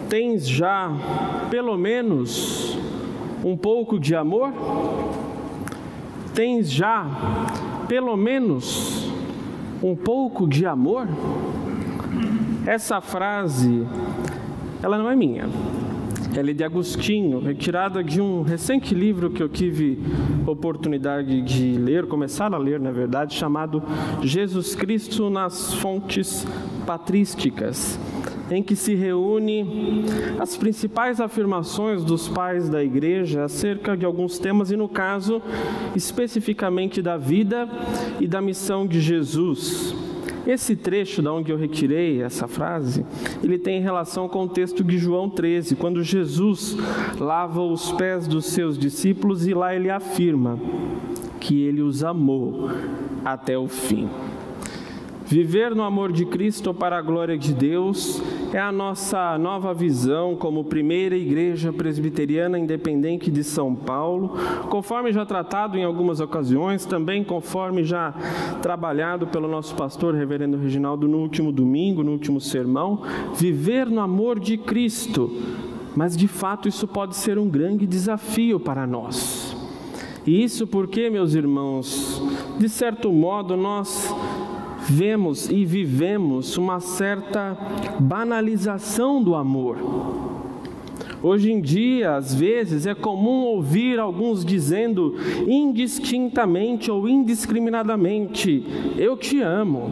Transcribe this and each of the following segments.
Tens já, pelo menos, um pouco de amor? Tens já, pelo menos, um pouco de amor? Essa frase, ela não é minha. Ela é de Agostinho, retirada de um recente livro que eu tive oportunidade de ler, começar a ler, na verdade, chamado Jesus Cristo nas Fontes Patrísticas, em que se reúne as principais afirmações dos pais da Igreja acerca de alguns temas, e no caso, especificamente da vida e da missão de Jesus. Esse trecho, da onde eu retirei essa frase, ele tem relação com o texto de João 13, quando Jesus lava os pés dos seus discípulos, e lá ele afirma que ele os amou até o fim. Viver no amor de Cristo para a glória de Deus é a nossa nova visão como primeira igreja presbiteriana independente de São Paulo, conforme já tratado em algumas ocasiões, também conforme já trabalhado pelo nosso pastor, reverendo Reginaldo, no último domingo, no último sermão. Viver no amor de Cristo, mas de fato isso pode ser um grande desafio para nós. E isso porque, meus irmãos, de certo modo nós vemos e vivemos uma certa banalização do amor. Hoje em dia, às vezes, é comum ouvir alguns dizendo indistintamente ou indiscriminadamente: eu te amo,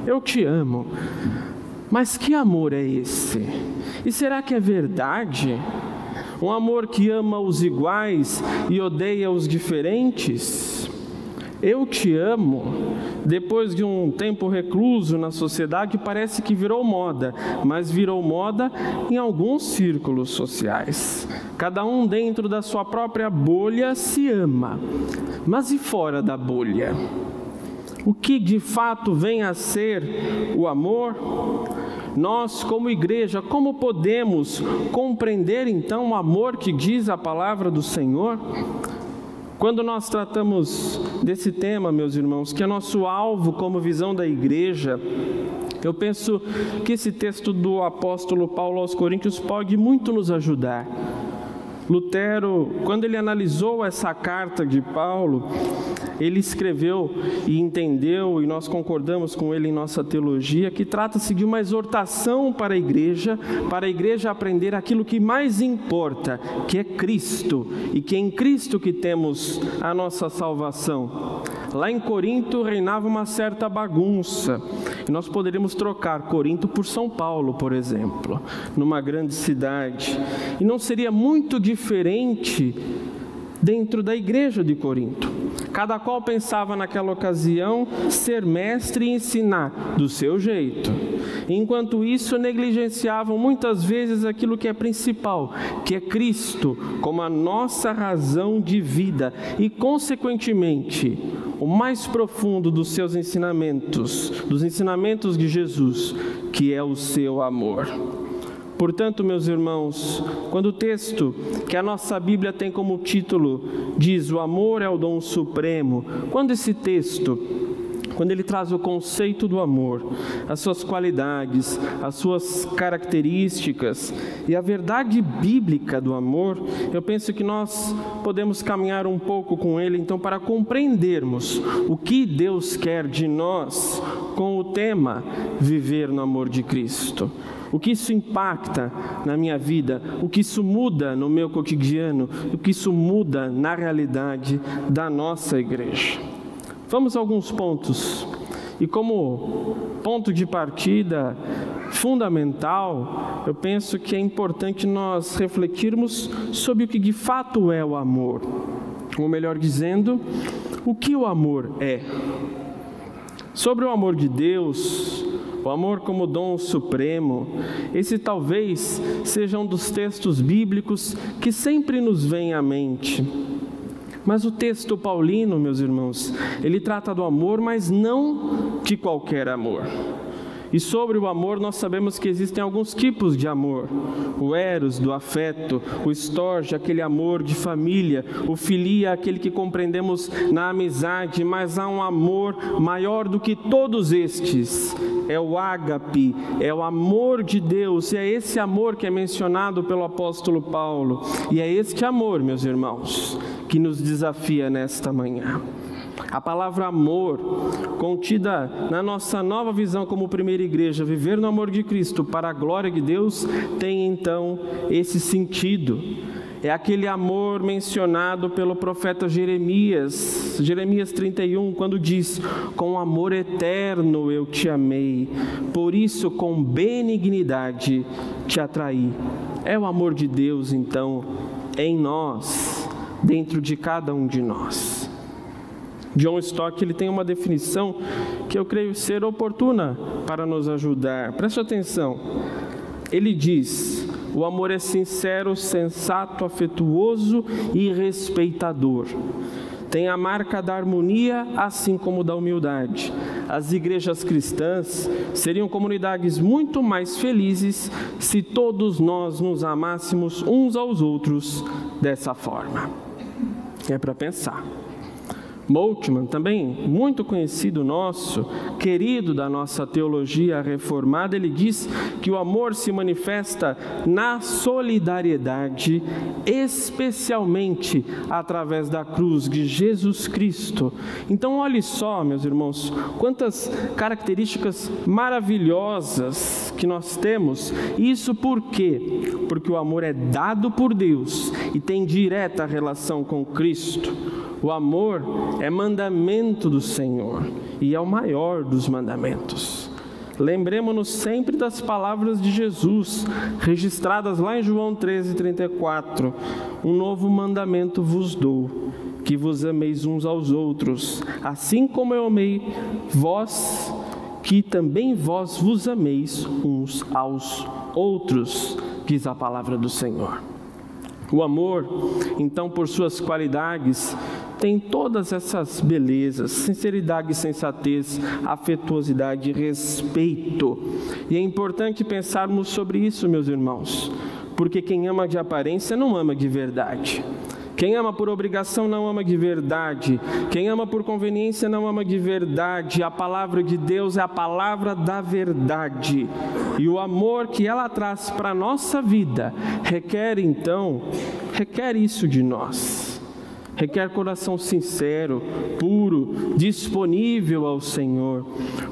eu te amo. Mas que amor é esse? E será que é verdade? Um amor que ama os iguais e odeia os diferentes? Eu te amo, depois de um tempo recluso na sociedade, parece que virou moda, mas virou moda em alguns círculos sociais. Cada um dentro da sua própria bolha se ama, mas e fora da bolha? O que de fato vem a ser o amor? Nós, como igreja, como podemos compreender então o amor que diz a palavra do Senhor? Quando nós tratamos desse tema, meus irmãos, que é nosso alvo como visão da igreja, eu penso que esse texto do apóstolo Paulo aos Coríntios pode muito nos ajudar. Lutero, quando ele analisou essa carta de Paulo, ele escreveu e entendeu, e nós concordamos com ele em nossa teologia, que trata-se de uma exortação para a igreja aprender aquilo que mais importa, que é Cristo, e que é em Cristo que temos a nossa salvação. Lá em Corinto reinava uma certa bagunça, e nós poderíamos trocar Corinto por São Paulo, por exemplo, numa grande cidade, e não seria muito diferente dentro da igreja de Corinto. Cada qual pensava naquela ocasião ser mestre e ensinar do seu jeito. Enquanto isso, negligenciavam muitas vezes aquilo que é principal, que é Cristo, como a nossa razão de vida e, consequentemente, o mais profundo dos seus ensinamentos, dos ensinamentos de Jesus, que é o seu amor. Portanto, meus irmãos, quando o texto que a nossa Bíblia tem como título diz: o amor é o dom supremo, quando esse texto, quando ele traz o conceito do amor, as suas qualidades, as suas características e a verdade bíblica do amor, eu penso que nós podemos caminhar um pouco com ele, então, para compreendermos o que Deus quer de nós com o tema viver no amor de Cristo. O que isso impacta na minha vida, o que isso muda no meu cotidiano, o que isso muda na realidade da nossa igreja. Vamos a alguns pontos. E como ponto de partida fundamental, eu penso que é importante nós refletirmos sobre o que de fato é o amor. Ou melhor dizendo, o que o amor é. Sobre o amor de Deus, o amor como dom supremo, esse talvez seja um dos textos bíblicos que sempre nos vem à mente. Mas o texto paulino, meus irmãos, ele trata do amor, mas não de qualquer amor. E sobre o amor, nós sabemos que existem alguns tipos de amor. O eros, do afeto, o storge, aquele amor de família, o filia, aquele que compreendemos na amizade, mas há um amor maior do que todos estes. É o ágape, é o amor de Deus, e é esse amor que é mencionado pelo apóstolo Paulo. E é este amor, meus irmãos, que nos desafia nesta manhã. A palavra amor, contida na nossa nova visão como primeira igreja, viver no amor de Cristo para a glória de Deus, tem então esse sentido. É aquele amor mencionado pelo profeta Jeremias 31, quando diz: com amor eterno eu te amei, por isso com benignidade te atraí. É o amor de Deus, então, em nós, dentro de cada um de nós. John Stott, ele tem uma definição que eu creio ser oportuna para nos ajudar. Preste atenção. Ele diz: o amor é sincero, sensato, afetuoso e respeitador. Tem a marca da harmonia, assim como da humildade. As igrejas cristãs seriam comunidades muito mais felizes se todos nós nos amássemos uns aos outros dessa forma. É para pensar. Moltmann, também muito conhecido nosso, querido da nossa teologia reformada, ele diz que o amor se manifesta na solidariedade, especialmente através da cruz de Jesus Cristo. Então, olhe só, meus irmãos, quantas características maravilhosas que nós temos. Isso por quê? Porque o amor é dado por Deus e tem direta relação com Cristo. O amor é mandamento do Senhor e é o maior dos mandamentos. Lembremos-nos sempre das palavras de Jesus, registradas lá em João 13:34. Um novo mandamento vos dou, que vos ameis uns aos outros, assim como eu amei vós, que também vós vos ameis uns aos outros, diz a palavra do Senhor. O amor, então, por suas qualidades, tem todas essas belezas: sinceridade, sensatez, afetuosidade e respeito. E é importante pensarmos sobre isso, meus irmãos, porque quem ama de aparência não ama de verdade. Quem ama por obrigação não ama de verdade. Quem ama por conveniência não ama de verdade. A palavra de Deus é a palavra da verdade. E o amor que ela traz para a nossa vida requer isso de nós. Requer coração sincero, puro, disponível ao Senhor.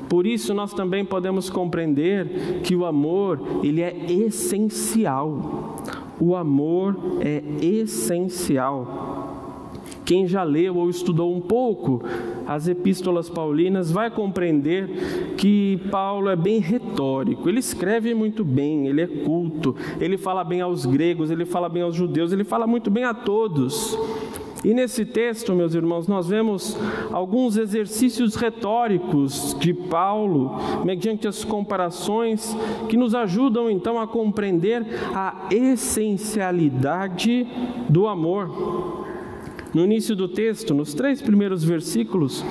Por isso nós também podemos compreender que o amor, ele é essencial. O amor é essencial. Quem já leu ou estudou um pouco as epístolas paulinas vai compreender que Paulo é bem retórico. Ele escreve muito bem, ele é culto, ele fala bem aos gregos, ele fala bem aos judeus, ele fala muito bem a todos. E nesse texto, meus irmãos, nós vemos alguns exercícios retóricos de Paulo, mediante as comparações, que nos ajudam então a compreender a essencialidade do amor. No início do texto, nos 3 primeiros versículos,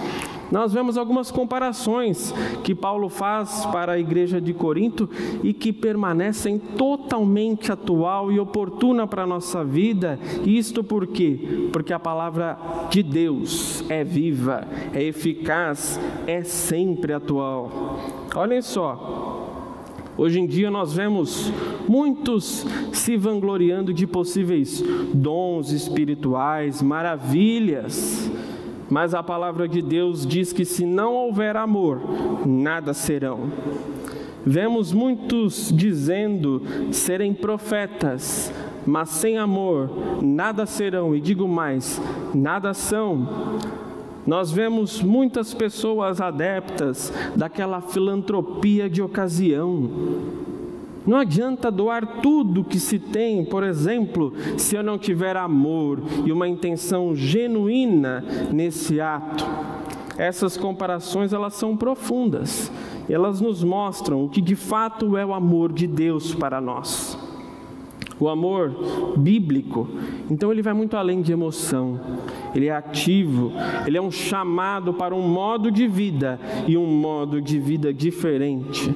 nós vemos algumas comparações que Paulo faz para a igreja de Corinto e que permanecem totalmente atual e oportuna para a nossa vida. Isto por quê? Porque a palavra de Deus é viva, é eficaz, é sempre atual. Olhem só, hoje em dia nós vemos muitos se vangloriando de possíveis dons espirituais, maravilhas. Mas a palavra de Deus diz que se não houver amor, nada serão. Vemos muitos dizendo serem profetas, mas sem amor nada serão, e digo mais, nada são. Nós vemos muitas pessoas adeptas daquela filantropia de ocasião. Não adianta doar tudo que se tem, por exemplo, se eu não tiver amor e uma intenção genuína nesse ato. Essas comparações, elas são profundas. Elas nos mostram o que de fato é o amor de Deus para nós. O amor bíblico, então, ele vai muito além de emoção. Ele é ativo, ele é um chamado para um modo de vida e um modo de vida diferente.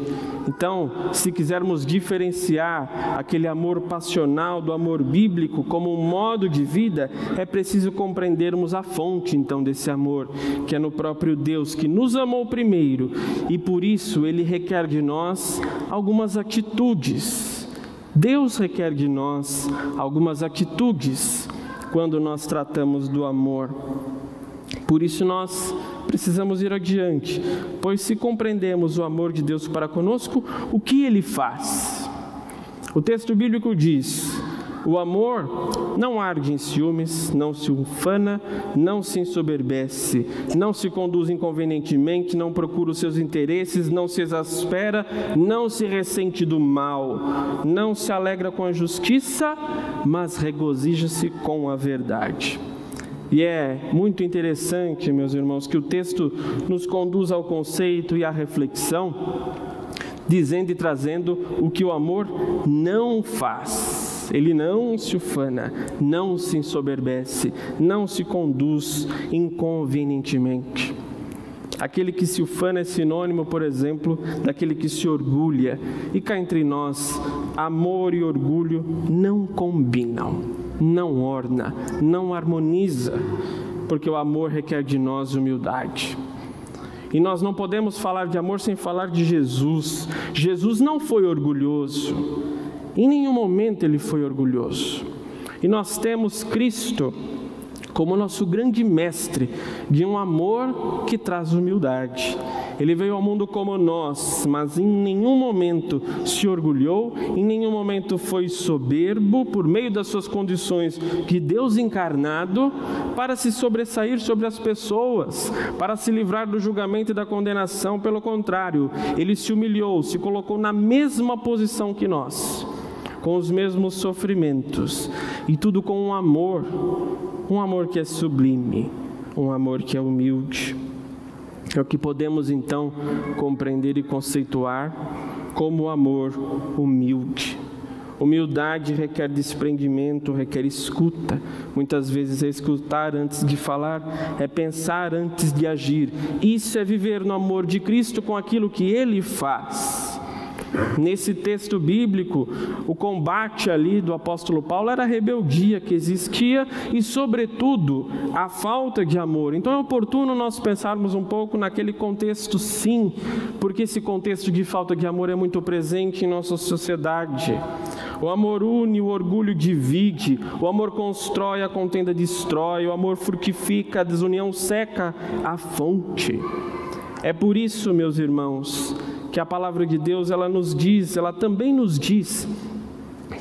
Então, se quisermos diferenciar aquele amor passional do amor bíblico como um modo de vida, é preciso compreendermos a fonte, então, desse amor, que é no próprio Deus, que nos amou primeiro, e por isso ele requer de nós algumas atitudes. Deus requer de nós algumas atitudes quando nós tratamos do amor. Por isso nós precisamos ir adiante, pois se compreendemos o amor de Deus para conosco, o que Ele faz? O texto bíblico diz: o amor não arde em ciúmes, não se ufana, não se ensoberbece, não se conduz inconvenientemente, não procura os seus interesses, não se exaspera, não se ressente do mal, não se alegra com a justiça, mas regozija-se com a verdade. E é muito interessante, meus irmãos, que o texto nos conduz ao conceito e à reflexão, dizendo e trazendo o que o amor não faz. Ele não se ufana, não se ensoberbece, não se conduz inconvenientemente. Aquele que se ufana é sinônimo, por exemplo, daquele que se orgulha. E cá entre nós, amor e orgulho não combinam, não orna, não harmoniza, porque o amor requer de nós humildade. E nós não podemos falar de amor sem falar de Jesus. Jesus não foi orgulhoso, em nenhum momento ele foi orgulhoso. E nós temos Cristo como nosso grande mestre de um amor que traz humildade. Ele veio ao mundo como nós, mas em nenhum momento se orgulhou, em nenhum momento foi soberbo por meio das suas condições de Deus encarnado para se sobressair sobre as pessoas, para se livrar do julgamento e da condenação. Pelo contrário, ele se humilhou, se colocou na mesma posição que nós, com os mesmos sofrimentos, e tudo com um amor que é sublime, um amor que é humilde. É o que podemos então compreender e conceituar como amor humilde. Humildade requer desprendimento, requer escuta. Muitas vezes é escutar antes de falar, é pensar antes de agir. Isso é viver no amor de Cristo com aquilo que Ele faz. Nesse texto bíblico, o combate ali do apóstolo Paulo era a rebeldia que existia e, sobretudo, a falta de amor. Então é oportuno nós pensarmos um pouco naquele contexto, sim, porque esse contexto de falta de amor é muito presente em nossa sociedade. O amor une, o orgulho divide, o amor constrói, a contenda destrói, o amor frutifica, a desunião seca a fonte. É por isso, meus irmãos, que a palavra de Deus, ela também nos diz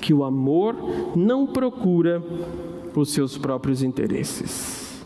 que o amor não procura os seus próprios interesses.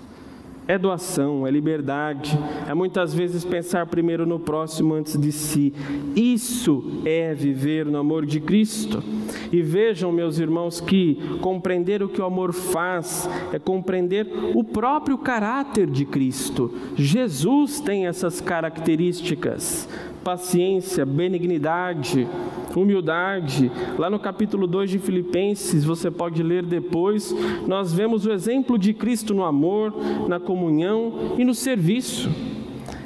É doação, é liberdade, é muitas vezes pensar primeiro no próximo antes de si. Isso é viver no amor de Cristo. E vejam, meus irmãos, que compreender o que o amor faz é compreender o próprio caráter de Cristo. Jesus tem essas características: paciência, benignidade, humildade. Lá no capítulo 2 de Filipenses, você pode ler depois, nós vemos o exemplo de Cristo no amor, na comunhão e no serviço.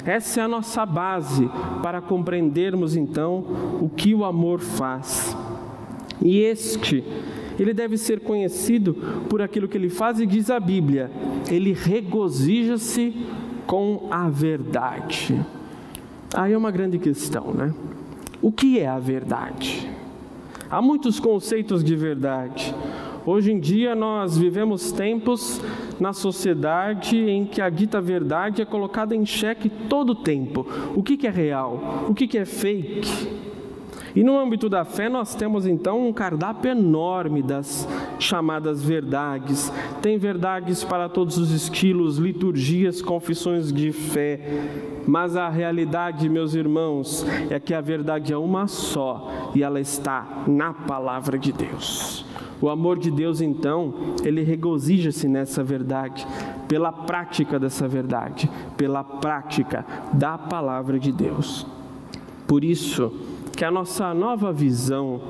Essa é a nossa base para compreendermos então o que o amor faz. E ele deve ser conhecido por aquilo que ele faz, e diz a Bíblia, ele regozija-se com a verdade. Aí é uma grande questão, né? O que é a verdade? Há muitos conceitos de verdade. Hoje em dia nós vivemos tempos na sociedade em que a dita verdade é colocada em xeque todo o tempo. O que é real? O que é fake? E no âmbito da fé nós temos então um cardápio enorme das chamadas verdades. Tem verdades para todos os estilos, liturgias, confissões de fé. Mas a realidade, meus irmãos, é que a verdade é uma só e ela está na palavra de Deus. O amor de Deus, então, ele regozija-se nessa verdade, pela prática dessa verdade, pela prática da palavra de Deus. Por isso que a nossa nova visão,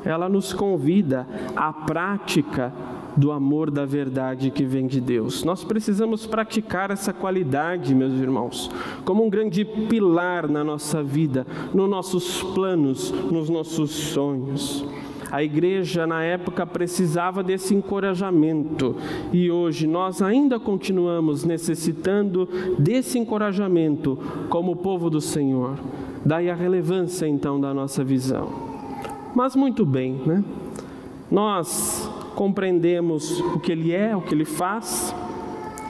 ela nos convida à prática do amor da verdade que vem de Deus. Nós precisamos praticar essa qualidade, meus irmãos, como um grande pilar na nossa vida, nos nossos planos, nos nossos sonhos. A igreja na época precisava desse encorajamento e hoje nós ainda continuamos necessitando desse encorajamento como povo do Senhor. Daí a relevância então da nossa visão. Mas muito bem, né? Nós compreendemos o que Ele é, o que Ele faz,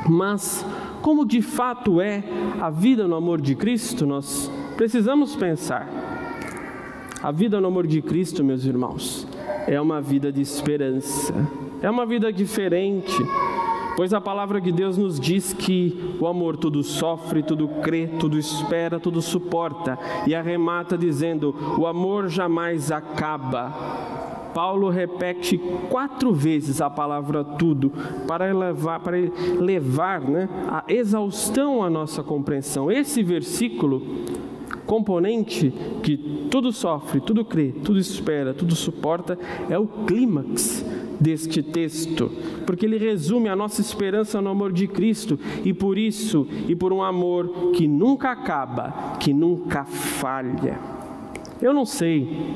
mas como de fato é a vida no amor de Cristo, nós precisamos pensar. A vida no amor de Cristo, meus irmãos, é uma vida de esperança, é uma vida diferente, pois a palavra de Deus nos diz que o amor tudo sofre, tudo crê, tudo espera, tudo suporta, e arremata dizendo, o amor jamais acaba. Paulo repete 4 vezes a palavra tudo, para levar a exaustão à nossa compreensão. Esse versículo componente que tudo sofre, tudo crê, tudo espera, tudo suporta, é o clímax deste texto, porque ele resume a nossa esperança no amor de Cristo, e por isso, e por um amor que nunca acaba, que nunca falha. Eu não sei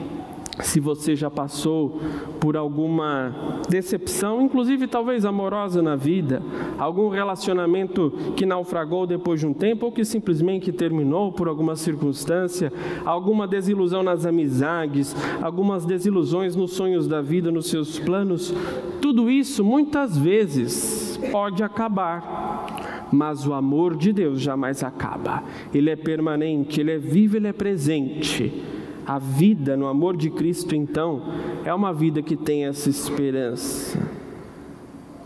se você já passou por alguma decepção, inclusive talvez amorosa na vida, algum relacionamento que naufragou depois de um tempo ou que simplesmente terminou por alguma circunstância, alguma desilusão nas amizades, algumas desilusões nos sonhos da vida, nos seus planos. Tudo isso muitas vezes pode acabar, mas o amor de Deus jamais acaba. Ele é permanente, Ele é vivo, Ele é presente. A vida no amor de Cristo, então, é uma vida que tem essa esperança.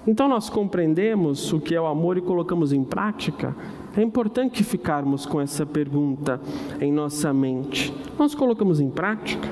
Então, nós compreendemos o que é o amor e colocamos em prática. É importante ficarmos com essa pergunta em nossa mente. Nós colocamos em prática?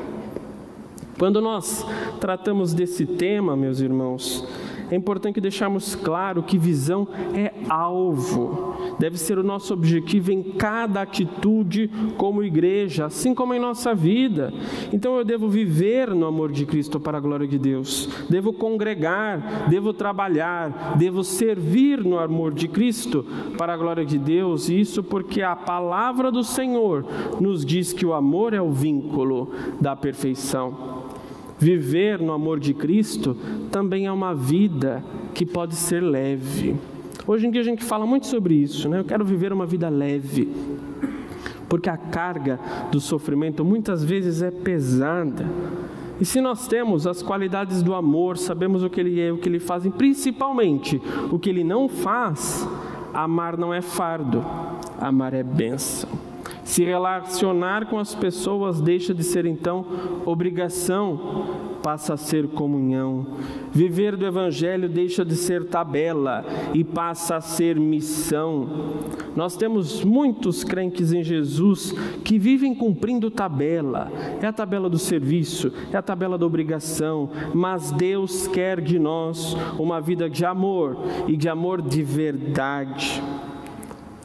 Quando nós tratamos desse tema, meus irmãos, é importante deixarmos claro que visão é alvo. Deve ser o nosso objetivo em cada atitude como igreja, assim como em nossa vida. Então eu devo viver no amor de Cristo para a glória de Deus. Devo congregar, devo trabalhar, devo servir no amor de Cristo para a glória de Deus. E isso porque a palavra do Senhor nos diz que o amor é o vínculo da perfeição. Viver no amor de Cristo também é uma vida que pode ser leve. Hoje em dia a gente fala muito sobre isso, né? Eu quero viver uma vida leve, porque a carga do sofrimento muitas vezes é pesada. E se nós temos as qualidades do amor, sabemos o que Ele é, o que Ele faz, e principalmente o que Ele não faz, amar não é fardo, amar é bênção. Se relacionar com as pessoas deixa de ser então obrigação, passa a ser comunhão. Viver do Evangelho deixa de ser tabela e passa a ser missão. Nós temos muitos crentes em Jesus que vivem cumprindo tabela. É a tabela do serviço, é a tabela da obrigação, mas Deus quer de nós uma vida de amor e de amor de verdade.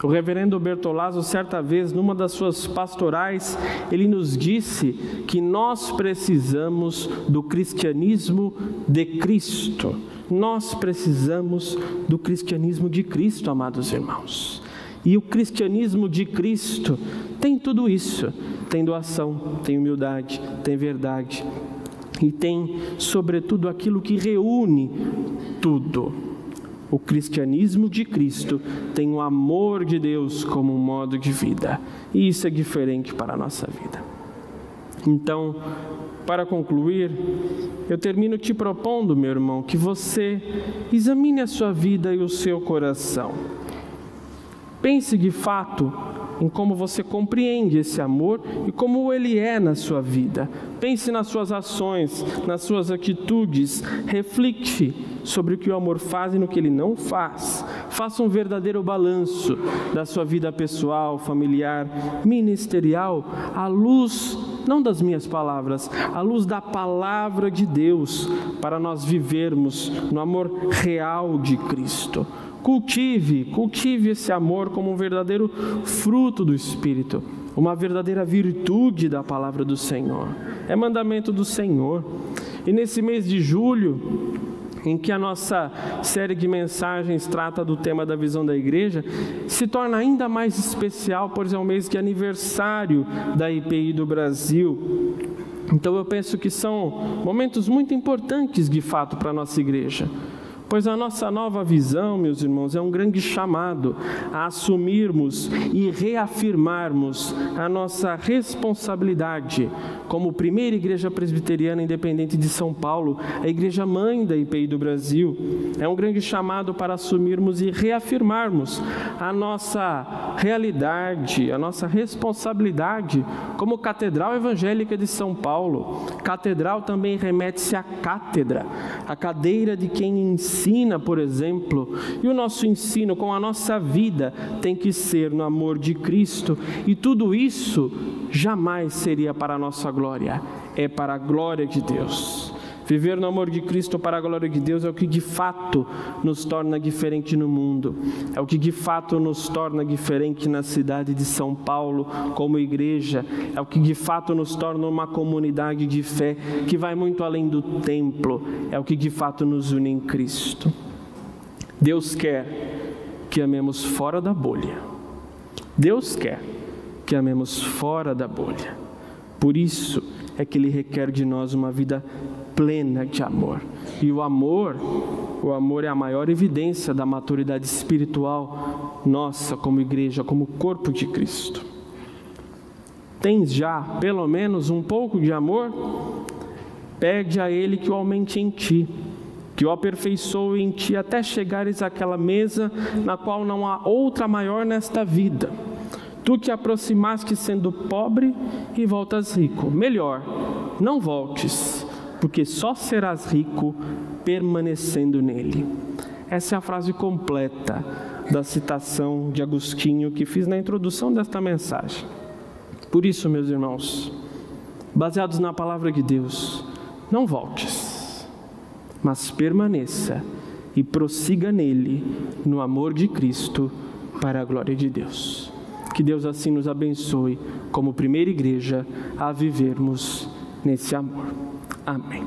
O reverendo Bertolazzo, certa vez, numa das suas pastorais, ele nos disse que nós precisamos do cristianismo de Cristo. Nós precisamos do cristianismo de Cristo, amados irmãos. E o cristianismo de Cristo tem tudo isso. Tem doação, tem humildade, tem verdade. E tem, sobretudo, aquilo que reúne tudo. O cristianismo de Cristo tem o amor de Deus como um modo de vida. E isso é diferente para a nossa vida. Então, para concluir, eu termino te propondo, meu irmão, que você examine a sua vida e o seu coração. Pense de fato em como você compreende esse amor e como ele é na sua vida. Pense nas suas ações, nas suas atitudes, reflite sobre o que o amor faz e no que ele não faz. Faça um verdadeiro balanço da sua vida pessoal, familiar, ministerial, à luz, não das minhas palavras, à luz da palavra de Deus, para nós vivermos no amor real de Cristo. Cultive esse amor como um verdadeiro fruto do Espírito. uma verdadeira virtude da palavra do Senhor, é mandamento do Senhor. E nesse mês de julho, em que a nossa série de mensagens trata do tema da visão da igreja, se torna ainda mais especial, pois é um mês de aniversário da IPI do Brasil. Então eu penso que são momentos muito importantes de fato para a nossa igreja, pois a nossa nova visão, meus irmãos, é um grande chamado a assumirmos e reafirmarmos a nossa responsabilidade como primeira igreja presbiteriana independente de São Paulo, a igreja mãe da IPI do Brasil. É um grande chamado para assumirmos e reafirmarmos a nossa realidade, a nossa responsabilidade como Catedral Evangélica de São Paulo. Catedral também remete-se à cátedra, a cadeira de quem ensina, por exemplo, e o nosso ensino com a nossa vida tem que ser no amor de Cristo, e tudo isso jamais seria para a nossa glória, é para a glória de Deus. Viver no amor de Cristo para a glória de Deus é o que de fato nos torna diferente no mundo, é o que de fato nos torna diferente na cidade de São Paulo como igreja, é o que de fato nos torna uma comunidade de fé que vai muito além do templo, é o que de fato nos une em Cristo. Deus quer que amemos fora da bolha. Deus quer que amemos fora da bolha. Por isso é que Ele requer de nós uma vida plena de amor. E o amor é a maior evidência da maturidade espiritual nossa como igreja, como corpo de Cristo. Tens já pelo menos um pouco de amor? Pede a Ele que o aumente em ti, que o aperfeiçoe em ti até chegares àquela mesa na qual não há outra maior nesta vida. Tu que aproximaste sendo pobre e voltas rico. Melhor, não voltes, porque só serás rico permanecendo nele. Essa é a frase completa da citação de Agostinho que fiz na introdução desta mensagem. Por isso, meus irmãos, baseados na palavra de Deus, não voltes, mas permaneça e prossiga nele, no amor de Cristo, para a glória de Deus. Que Deus assim nos abençoe, como primeira igreja, a vivermos nesse amor. Amém.